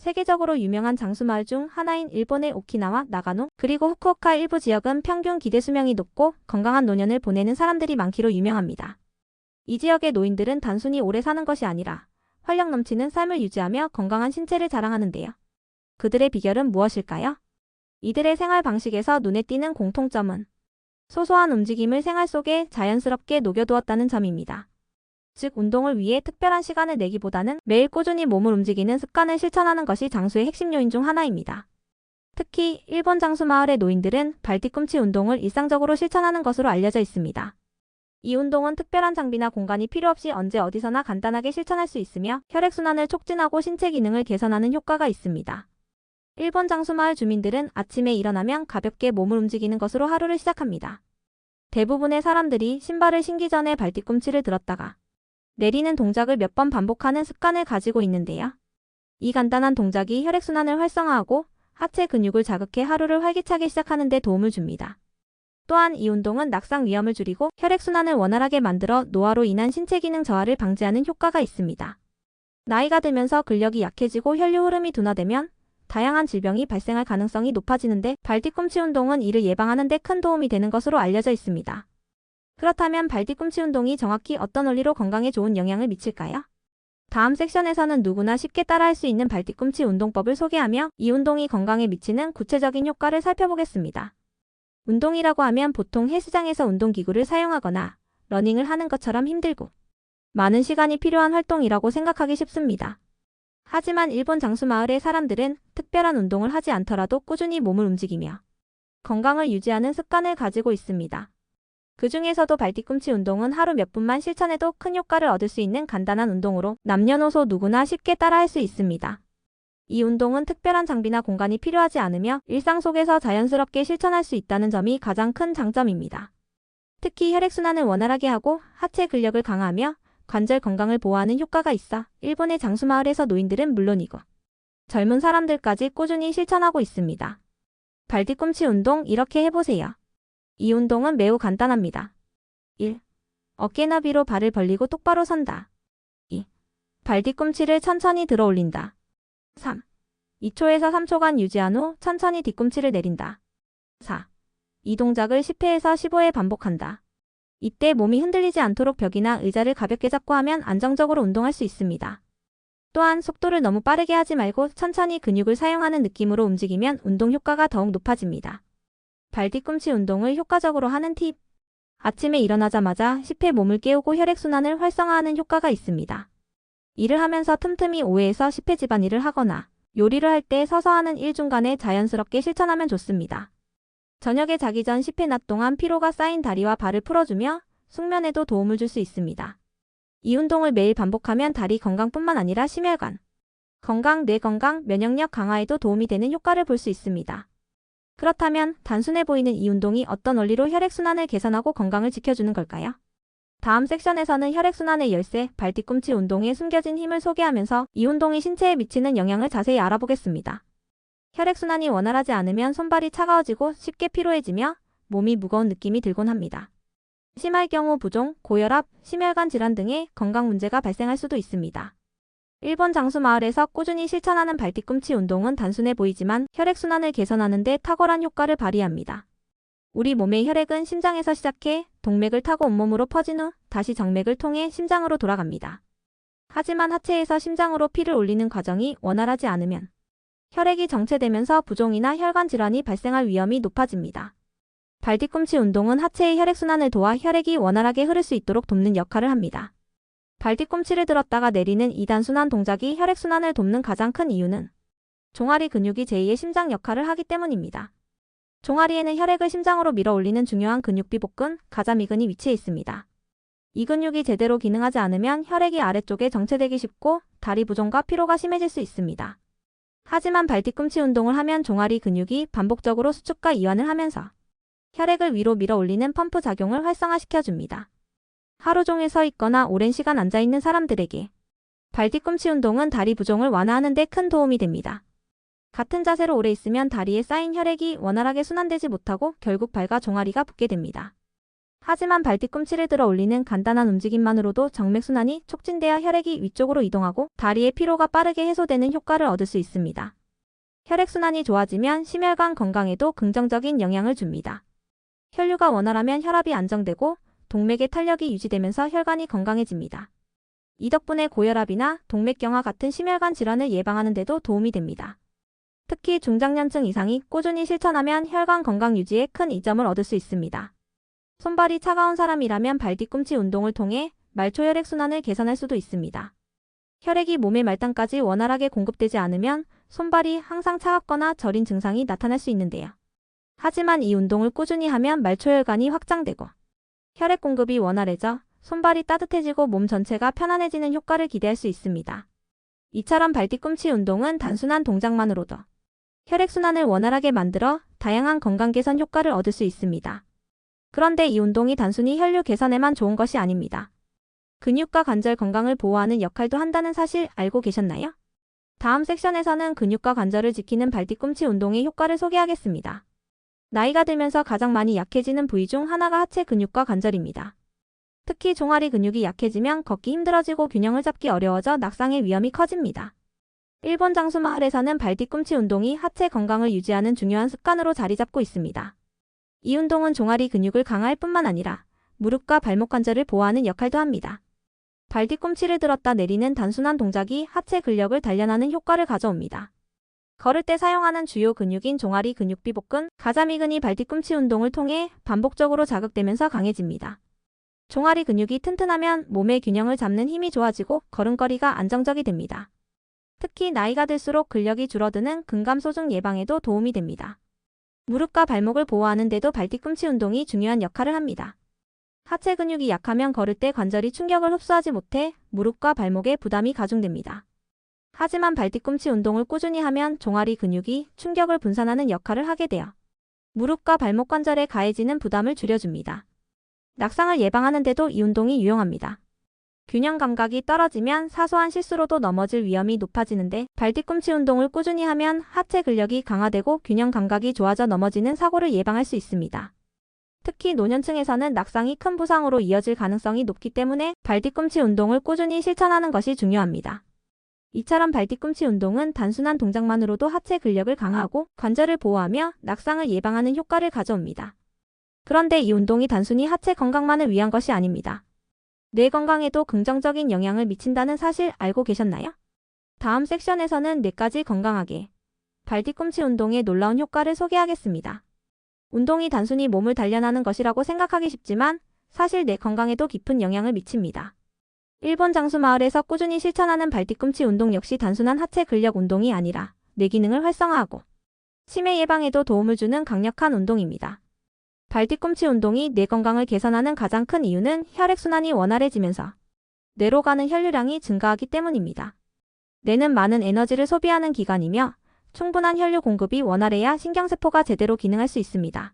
세계적으로 유명한 장수마을 중 하나인 일본의 오키나와, 나가노, 그리고 후쿠오카 일부 지역은 평균 기대 수명이 높고 건강한 노년을 보내는 사람들이 많기로 유명합니다. 이 지역의 노인들은 단순히 오래 사는 것이 아니라 활력 넘치는 삶을 유지하며 건강한 신체를 자랑하는데요. 그들의 비결은 무엇일까요? 이들의 생활 방식에서 눈에 띄는 공통점은 소소한 움직임을 생활 속에 자연스럽게 녹여두었다는 점입니다. 즉, 운동을 위해 특별한 시간을 내기보다는 매일 꾸준히 몸을 움직이는 습관을 실천하는 것이 장수의 핵심 요인 중 하나입니다. 특히 일본 장수 마을의 노인들은 발뒤꿈치 운동을 일상적으로 실천하는 것으로 알려져 있습니다. 이 운동은 특별한 장비나 공간이 필요 없이 언제 어디서나 간단하게 실천할 수 있으며 혈액순환을 촉진하고 신체 기능을 개선하는 효과가 있습니다. 일본 장수 마을 주민들은 아침에 일어나면 가볍게 몸을 움직이는 것으로 하루를 시작합니다. 대부분의 사람들이 신발을 신기 전에 발뒤꿈치를 들었다가 내리는 동작을 몇 번 반복하는 습관을 가지고 있는데요. 이 간단한 동작이 혈액순환을 활성화하고 하체 근육을 자극해 하루를 활기차게 시작하는 데 도움을 줍니다. 또한 이 운동은 낙상 위험을 줄이고 혈액순환을 원활하게 만들어 노화로 인한 신체 기능 저하를 방지하는 효과가 있습니다. 나이가 들면서 근력이 약해지고 혈류 흐름이 둔화되면 다양한 질병이 발생할 가능성이 높아지는데 발뒤꿈치 운동은 이를 예방하는 데 큰 도움이 되는 것으로 알려져 있습니다. 그렇다면 발뒤꿈치 운동이 정확히 어떤 원리로 건강에 좋은 영향을 미칠까요? 다음 섹션에서는 누구나 쉽게 따라할 수 있는 발뒤꿈치 운동법을 소개하며 이 운동이 건강에 미치는 구체적인 효과를 살펴보겠습니다. 운동이라고 하면 보통 헬스장에서 운동기구를 사용하거나 러닝을 하는 것처럼 힘들고 많은 시간이 필요한 활동이라고 생각하기 쉽습니다. 하지만 일본 장수 마을의 사람들은 특별한 운동을 하지 않더라도 꾸준히 몸을 움직이며 건강을 유지하는 습관을 가지고 있습니다. 그 중에서도 발뒤꿈치 운동은 하루 몇 분만 실천해도 큰 효과를 얻을 수 있는 간단한 운동으로 남녀노소 누구나 쉽게 따라할 수 있습니다. 이 운동은 특별한 장비나 공간이 필요하지 않으며 일상 속에서 자연스럽게 실천할 수 있다는 점이 가장 큰 장점입니다. 특히 혈액순환을 원활하게 하고 하체 근력을 강화하며 관절 건강을 보호하는 효과가 있어 일본의 장수마을에서 노인들은 물론이고 젊은 사람들까지 꾸준히 실천하고 있습니다. 발뒤꿈치 운동 이렇게 해보세요. 이 운동은 매우 간단합니다. 1. 어깨 너비로 발을 벌리고 똑바로 선다. 2. 발뒤꿈치를 천천히 들어 올린다. 3. 2초에서 3초간 유지한 후 천천히 뒤꿈치를 내린다. 4. 이 동작을 10회에서 15회 반복한다. 이때 몸이 흔들리지 않도록 벽이나 의자를 가볍게 잡고 하면 안정적으로 운동할 수 있습니다. 또한 속도를 너무 빠르게 하지 말고 천천히 근육을 사용하는 느낌으로 움직이면 운동 효과가 더욱 높아집니다. 발뒤꿈치 운동을 효과적으로 하는 팁. 아침에 일어나자마자 10회 몸을 깨우고 혈액순환을 활성화하는 효과가 있습니다. 일을 하면서 틈틈이 5회에서 10회 집안일을 하거나 요리를 할 때 서서 하는 일 중간에 자연스럽게 실천하면 좋습니다. 저녁에 자기 전 10회 낮 동안 피로가 쌓인 다리와 발을 풀어주며 숙면에도 도움을 줄 수 있습니다. 이 운동을 매일 반복하면 다리 건강뿐만 아니라 심혈관 건강, 뇌 건강, 면역력 강화에도 도움이 되는 효과를 볼 수 있습니다. 그렇다면 단순해 보이는 이 운동이 어떤 원리로 혈액순환을 개선하고 건강을 지켜주는 걸까요? 다음 섹션에서는 혈액순환의 열쇠, 발뒤꿈치 운동의 숨겨진 힘을 소개하면서 이 운동이 신체에 미치는 영향을 자세히 알아보겠습니다. 혈액순환이 원활하지 않으면 손발이 차가워지고 쉽게 피로해지며 몸이 무거운 느낌이 들곤 합니다. 심할 경우 부종, 고혈압, 심혈관 질환 등의 건강 문제가 발생할 수도 있습니다. 일본 장수 마을에서 꾸준히 실천하는 발뒤꿈치 운동은 단순해 보이지만 혈액순환을 개선하는 데 탁월한 효과를 발휘합니다. 우리 몸의 혈액은 심장에서 시작해 동맥을 타고 온몸으로 퍼진 후 다시 정맥을 통해 심장으로 돌아갑니다. 하지만 하체에서 심장으로 피를 올리는 과정이 원활하지 않으면 혈액이 정체되면서 부종이나 혈관 질환이 발생할 위험이 높아집니다. 발뒤꿈치 운동은 하체의 혈액순환을 도와 혈액이 원활하게 흐를 수 있도록 돕는 역할을 합니다. 발뒤꿈치를 들었다가 내리는 2단 순환 동작이 혈액순환을 돕는 가장 큰 이유는 종아리 근육이 제2의 심장 역할을 하기 때문입니다. 종아리에는 혈액을 심장으로 밀어 올리는 중요한 근육비 복근, 가자미근이 위치해 있습니다. 이 근육이 제대로 기능하지 않으면 혈액이 아래쪽에 정체되기 쉽고 다리 부종과 피로가 심해질 수 있습니다. 하지만 발뒤꿈치 운동을 하면 종아리 근육이 반복적으로 수축과 이완을 하면서 혈액을 위로 밀어 올리는 펌프 작용을 활성화시켜줍니다. 하루 종일 서 있거나 오랜 시간 앉아있는 사람들에게 발뒤꿈치 운동은 다리 부종을 완화하는 데 큰 도움이 됩니다. 같은 자세로 오래 있으면 다리에 쌓인 혈액이 원활하게 순환되지 못하고 결국 발과 종아리가 붓게 됩니다. 하지만 발뒤꿈치를 들어 올리는 간단한 움직임만으로도 정맥순환이 촉진되어 혈액이 위쪽으로 이동하고 다리의 피로가 빠르게 해소되는 효과를 얻을 수 있습니다. 혈액순환이 좋아지면 심혈관 건강에도 긍정적인 영향을 줍니다. 혈류가 원활하면 혈압이 안정되고 동맥의 탄력이 유지되면서 혈관이 건강해집니다. 이 덕분에 고혈압이나 동맥경화 같은 심혈관 질환을 예방하는 데도 도움이 됩니다. 특히 중장년층 이상이 꾸준히 실천하면 혈관 건강 유지에 큰 이점을 얻을 수 있습니다. 손발이 차가운 사람이라면 발뒤꿈치 운동을 통해 말초 혈액순환을 개선할 수도 있습니다. 혈액이 몸의 말단까지 원활하게 공급되지 않으면 손발이 항상 차갑거나 저린 증상이 나타날 수 있는데요. 하지만 이 운동을 꾸준히 하면 말초혈관이 확장되고 혈액 공급이 원활해져 손발이 따뜻해지고 몸 전체가 편안해지는 효과를 기대할 수 있습니다. 이처럼 발뒤꿈치 운동은 단순한 동작만으로도 혈액순환을 원활하게 만들어 다양한 건강 개선 효과를 얻을 수 있습니다. 그런데 이 운동이 단순히 혈류 개선에만 좋은 것이 아닙니다. 근육과 관절 건강을 보호하는 역할도 한다는 사실 알고 계셨나요? 다음 섹션에서는 근육과 관절을 지키는 발뒤꿈치 운동의 효과를 소개하겠습니다. 나이가 들면서 가장 많이 약해지는 부위 중 하나가 하체 근육과 관절입니다. 특히 종아리 근육이 약해지면 걷기 힘들어지고 균형을 잡기 어려워져 낙상의 위험이 커집니다. 일본 장수 마을에서는 발뒤꿈치 운동이 하체 건강을 유지하는 중요한 습관으로 자리 잡고 있습니다. 이 운동은 종아리 근육을 강화할 뿐만 아니라 무릎과 발목 관절을 보호하는 역할도 합니다. 발뒤꿈치를 들었다 내리는 단순한 동작이 하체 근력을 단련하는 효과를 가져옵니다. 걸을 때 사용하는 주요 근육인 종아리 근육비복근, 가자미근이 발뒤꿈치 운동을 통해 반복적으로 자극되면서 강해집니다. 종아리 근육이 튼튼하면 몸의 균형을 잡는 힘이 좋아지고 걸음걸이가 안정적이 됩니다. 특히 나이가 들수록 근력이 줄어드는 근감소증 예방에도 도움이 됩니다. 무릎과 발목을 보호하는 데도 발뒤꿈치 운동이 중요한 역할을 합니다. 하체 근육이 약하면 걸을 때 관절이 충격을 흡수하지 못해 무릎과 발목에 부담이 가중됩니다. 하지만 발뒤꿈치 운동을 꾸준히 하면 종아리 근육이 충격을 분산하는 역할을 하게 되어 무릎과 발목 관절에 가해지는 부담을 줄여줍니다. 낙상을 예방하는 데도 이 운동이 유용합니다. 균형 감각이 떨어지면 사소한 실수로도 넘어질 위험이 높아지는데 발뒤꿈치 운동을 꾸준히 하면 하체 근력이 강화되고 균형 감각이 좋아져 넘어지는 사고를 예방할 수 있습니다. 특히 노년층에서는 낙상이 큰 부상으로 이어질 가능성이 높기 때문에 발뒤꿈치 운동을 꾸준히 실천하는 것이 중요합니다. 이처럼 발뒤꿈치 운동은 단순한 동작만으로도 하체 근력을 강화하고 관절을 보호하며 낙상을 예방하는 효과를 가져옵니다. 그런데 이 운동이 단순히 하체 건강만을 위한 것이 아닙니다. 뇌 건강에도 긍정적인 영향을 미친다는 사실 알고 계셨나요? 다음 섹션에서는 뇌까지 건강하게 발뒤꿈치 운동의 놀라운 효과를 소개하겠습니다. 운동이 단순히 몸을 단련하는 것이라고 생각하기 쉽지만 사실 뇌 건강에도 깊은 영향을 미칩니다. 일본 장수 마을에서 꾸준히 실천하는 발뒤꿈치 운동 역시 단순한 하체 근력 운동이 아니라 뇌 기능을 활성화하고 치매 예방에도 도움을 주는 강력한 운동입니다. 발뒤꿈치 운동이 뇌 건강을 개선하는 가장 큰 이유는 혈액순환이 원활해지면서 뇌로 가는 혈류량이 증가하기 때문입니다. 뇌는 많은 에너지를 소비하는 기관이며 충분한 혈류 공급이 원활해야 신경세포가 제대로 기능할 수 있습니다.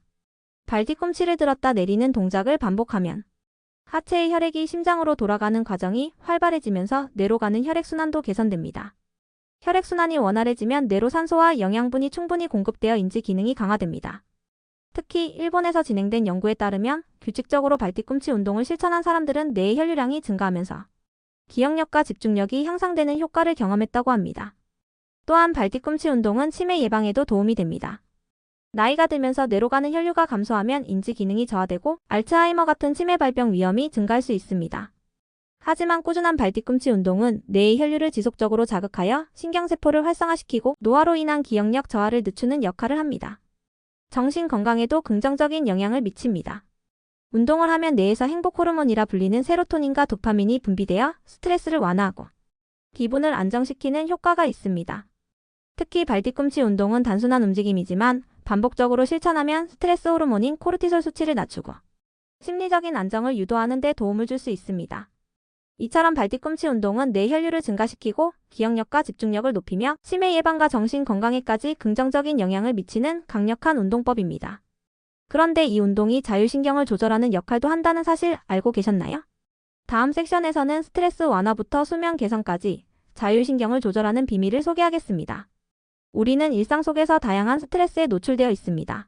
발뒤꿈치를 들었다 내리는 동작을 반복하면 하체의 혈액이 심장으로 돌아가는 과정이 활발해지면서 뇌로 가는 혈액순환도 개선됩니다. 혈액순환이 원활해지면 뇌로 산소와 영양분이 충분히 공급되어 인지 기능이 강화됩니다. 특히 일본에서 진행된 연구에 따르면 규칙적으로 발뒤꿈치 운동을 실천한 사람들은 뇌의 혈류량이 증가하면서 기억력과 집중력이 향상되는 효과를 경험했다고 합니다. 또한 발뒤꿈치 운동은 치매 예방에도 도움이 됩니다. 나이가 들면서 뇌로 가는 혈류가 감소하면 인지 기능이 저하되고 알츠하이머 같은 치매 발병 위험이 증가할 수 있습니다. 하지만 꾸준한 발뒤꿈치 운동은 뇌의 혈류를 지속적으로 자극하여 신경세포를 활성화시키고 노화로 인한 기억력 저하를 늦추는 역할을 합니다. 정신 건강에도 긍정적인 영향을 미칩니다. 운동을 하면 뇌에서 행복 호르몬이라 불리는 세로토닌과 도파민이 분비되어 스트레스를 완화하고 기분을 안정시키는 효과가 있습니다. 특히 발뒤꿈치 운동은 단순한 움직임이지만 반복적으로 실천하면 스트레스 호르몬인 코르티솔 수치를 낮추고 심리적인 안정을 유도하는 데 도움을 줄 수 있습니다. 이처럼 발뒤꿈치 운동은 뇌 혈류를 증가시키고 기억력과 집중력을 높이며 치매 예방과 정신 건강에까지 긍정적인 영향을 미치는 강력한 운동법입니다. 그런데 이 운동이 자율신경을 조절하는 역할도 한다는 사실 알고 계셨나요? 다음 섹션에서는 스트레스 완화부터 수면 개선까지 자율신경을 조절하는 비밀을 소개하겠습니다. 우리는 일상 속에서 다양한 스트레스에 노출되어 있습니다.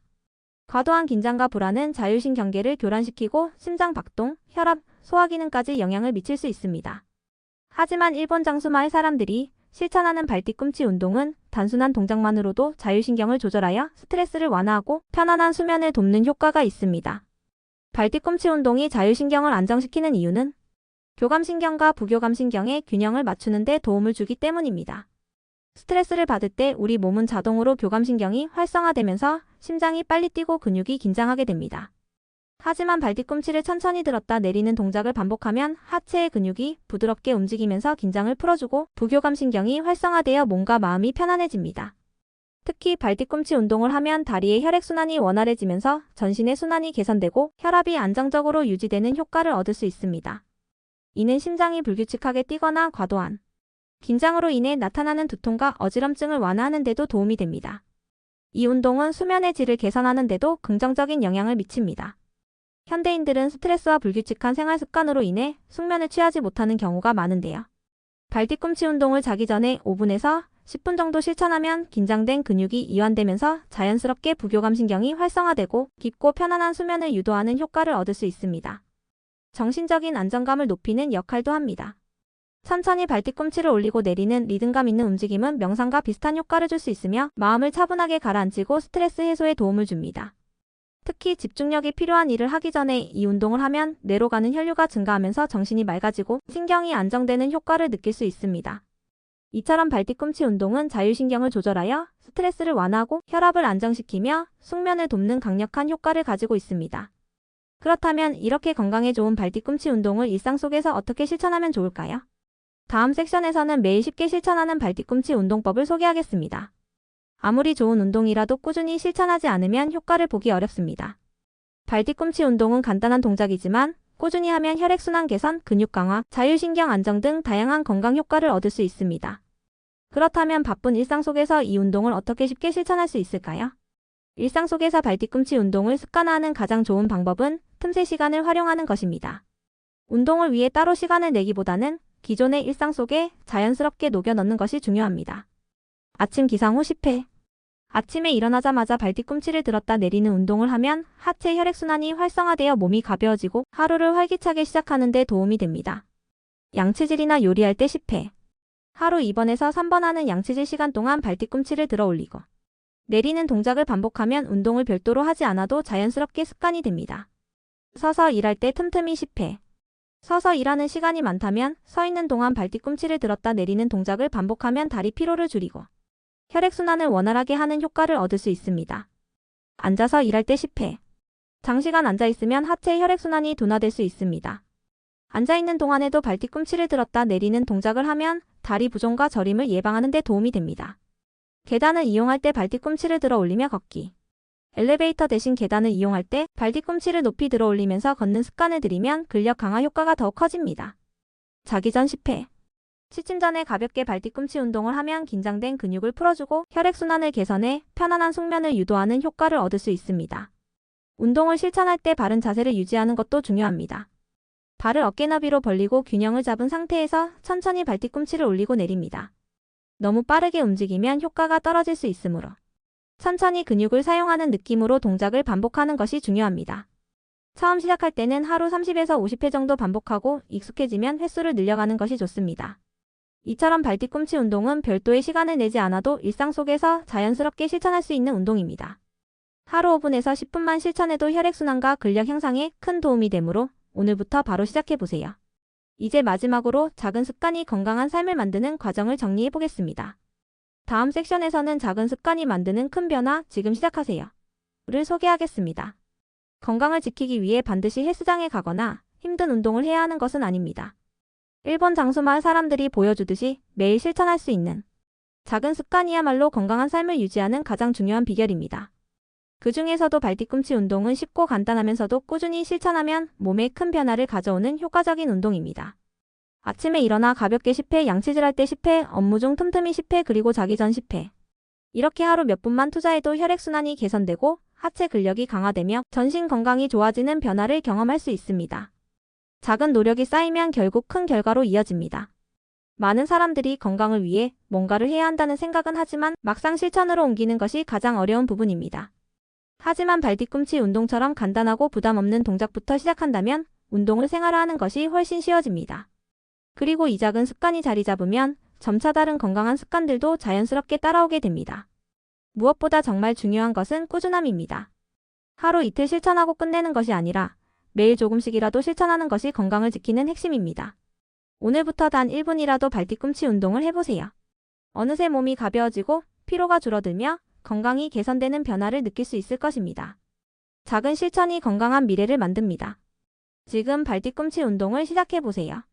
과도한 긴장과 불안은 자율신경계를 교란시키고 심장 박동, 혈압, 소화 기능까지 영향을 미칠 수 있습니다. 하지만 일본 장수마을 사람들이 실천하는 발 뒤꿈치 운동은 단순한 동작만으로도 자율신경을 조절하여 스트레스를 완화하고 편안한 수면을 돕는 효과가 있습니다. 발 뒤꿈치 운동이 자율신경을 안정시키는 이유는 교감신경과 부교감신경의 균형을 맞추는 데 도움을 주기 때문입니다. 스트레스를 받을 때 우리 몸은 자동으로 교감신경이 활성화되면서 심장이 빨리 뛰고 근육이 긴장하게 됩니다. 하지만 발 뒤꿈치를 천천히 들었다 내리는 동작을 반복하면 하체의 근육이 부드럽게 움직이면서 긴장을 풀어주고 부교감신경이 활성화되어 몸과 마음이 편안해집니다. 특히 발 뒤꿈치 운동을 하면 다리의 혈액순환이 원활해지면서 전신의 순환이 개선되고 혈압이 안정적으로 유지되는 효과를 얻을 수 있습니다. 이는 심장이 불규칙하게 뛰거나 과도한 긴장으로 인해 나타나는 두통과 어지럼증을 완화하는 데도 도움이 됩니다. 이 운동은 수면의 질을 개선하는 데도 긍정적인 영향을 미칩니다. 현대인들은 스트레스와 불규칙한 생활 습관으로 인해 숙면을 취하지 못하는 경우가 많은데요. 발 뒤꿈치 운동을 자기 전에 5분에서 10분 정도 실천하면 긴장된 근육이 이완되면서 자연스럽게 부교감신경이 활성화되고 깊고 편안한 수면을 유도하는 효과를 얻을 수 있습니다. 정신적인 안정감을 높이는 역할도 합니다. 천천히 발 뒤꿈치를 올리고 내리는 리듬감 있는 움직임은 명상과 비슷한 효과를 줄 수 있으며 마음을 차분하게 가라앉히고 스트레스 해소에 도움을 줍니다. 특히 집중력이 필요한 일을 하기 전에 이 운동을 하면 뇌로 가는 혈류가 증가하면서 정신이 맑아지고 신경이 안정되는 효과를 느낄 수 있습니다. 이처럼 발 뒤꿈치 운동은 자율신경을 조절하여 스트레스를 완화하고 혈압을 안정시키며 숙면을 돕는 강력한 효과를 가지고 있습니다. 그렇다면 이렇게 건강에 좋은 발 뒤꿈치 운동을 일상 속에서 어떻게 실천하면 좋을까요? 다음 섹션에서는 매일 쉽게 실천하는 발 뒤꿈치 운동법을 소개하겠습니다. 아무리 좋은 운동이라도 꾸준히 실천하지 않으면 효과를 보기 어렵습니다. 발 뒤꿈치 운동은 간단한 동작이지만 꾸준히 하면 혈액순환 개선, 근육 강화, 자율신경 안정 등 다양한 건강 효과를 얻을 수 있습니다. 그렇다면 바쁜 일상 속에서 이 운동을 어떻게 쉽게 실천할 수 있을까요? 일상 속에서 발 뒤꿈치 운동을 습관화하는 가장 좋은 방법은 틈새 시간을 활용하는 것입니다. 운동을 위해 따로 시간을 내기보다는 기존의 일상 속에 자연스럽게 녹여 넣는 것이 중요합니다. 아침 기상 후 10회. 아침에 일어나자마자 발 뒤꿈치를 들었다 내리는 운동을 하면 하체 혈액순환이 활성화되어 몸이 가벼워지고 하루를 활기차게 시작하는 데 도움이 됩니다. 양치질이나 요리할 때 10회. 하루 2번에서 3번 하는 양치질 시간 동안 발 뒤꿈치를 들어 올리고 내리는 동작을 반복하면 운동을 별도로 하지 않아도 자연스럽게 습관이 됩니다. 서서 일할 때 틈틈이 10회. 서서 일하는 시간이 많다면 서 있는 동안 발 뒤꿈치를 들었다 내리는 동작을 반복하면 다리 피로를 줄이고 혈액순환을 원활하게 하는 효과를 얻을 수 있습니다. 앉아서 일할 때 10회. 장시간 앉아있으면 하체 혈액순환이 둔화될 수 있습니다. 앉아있는 동안에도 발 뒤꿈치를 들었다 내리는 동작을 하면 다리 부종과 저림을 예방하는 데 도움이 됩니다. 계단을 이용할 때 발 뒤꿈치를 들어 올리며 걷기. 엘리베이터 대신 계단을 이용할 때 발 뒤꿈치를 높이 들어 올리면서 걷는 습관을 들이면 근력 강화 효과가 더욱 커집니다. 자기 전 10회. 취침 전에 가볍게 발 뒤꿈치 운동을 하면 긴장된 근육을 풀어주고 혈액순환을 개선해 편안한 숙면을 유도하는 효과를 얻을 수 있습니다. 운동을 실천할 때 바른 자세를 유지하는 것도 중요합니다. 발을 어깨 너비로 벌리고 균형을 잡은 상태에서 천천히 발 뒤꿈치를 올리고 내립니다. 너무 빠르게 움직이면 효과가 떨어질 수 있으므로 천천히 근육을 사용하는 느낌으로 동작을 반복하는 것이 중요합니다. 처음 시작할 때는 하루 30에서 50회 정도 반복하고 익숙해지면 횟수를 늘려가는 것이 좋습니다. 이처럼 발 뒤꿈치 운동은 별도의 시간을 내지 않아도 일상 속에서 자연스럽게 실천할 수 있는 운동입니다. 하루 5분에서 10분만 실천해도 혈액순환과 근력 향상에 큰 도움이 되므로 오늘부터 바로 시작해보세요. 이제 마지막으로 작은 습관이 건강한 삶을 만드는 과정을 정리해 보겠습니다. 다음 섹션에서는 작은 습관이 만드는 큰 변화, 지금 시작하세요. 를 소개하겠습니다. 건강을 지키기 위해 반드시 헬스장에 가거나 힘든 운동을 해야 하는 것은 아닙니다. 일본 장수마을 사람들이 보여주듯이 매일 실천할 수 있는 작은 습관이야말로 건강한 삶을 유지하는 가장 중요한 비결입니다. 그 중에서도 발 뒤꿈치 운동은 쉽고 간단하면서도 꾸준히 실천하면 몸에 큰 변화를 가져오는 효과적인 운동입니다. 아침에 일어나 가볍게 10회, 양치질할 때 10회, 업무 중 틈틈이 10회, 그리고 자기 전 10회. 이렇게 하루 몇 분만 투자해도 혈액순환이 개선되고 하체 근력이 강화되며 전신 건강이 좋아지는 변화를 경험할 수 있습니다. 작은 노력이 쌓이면 결국 큰 결과로 이어집니다. 많은 사람들이 건강을 위해 뭔가를 해야 한다는 생각은 하지만 막상 실천으로 옮기는 것이 가장 어려운 부분입니다. 하지만 발 뒤꿈치 운동처럼 간단하고 부담 없는 동작부터 시작한다면 운동을 생활화하는 것이 훨씬 쉬워집니다. 그리고 이 작은 습관이 자리 잡으면 점차 다른 건강한 습관들도 자연스럽게 따라오게 됩니다. 무엇보다 정말 중요한 것은 꾸준함입니다. 하루 이틀 실천하고 끝내는 것이 아니라 매일 조금씩이라도 실천하는 것이 건강을 지키는 핵심입니다. 오늘부터 단 1분이라도 발 뒤꿈치 운동을 해보세요. 어느새 몸이 가벼워지고 피로가 줄어들며 건강이 개선되는 변화를 느낄 수 있을 것입니다. 작은 실천이 건강한 미래를 만듭니다. 지금 발 뒤꿈치 운동을 시작해보세요.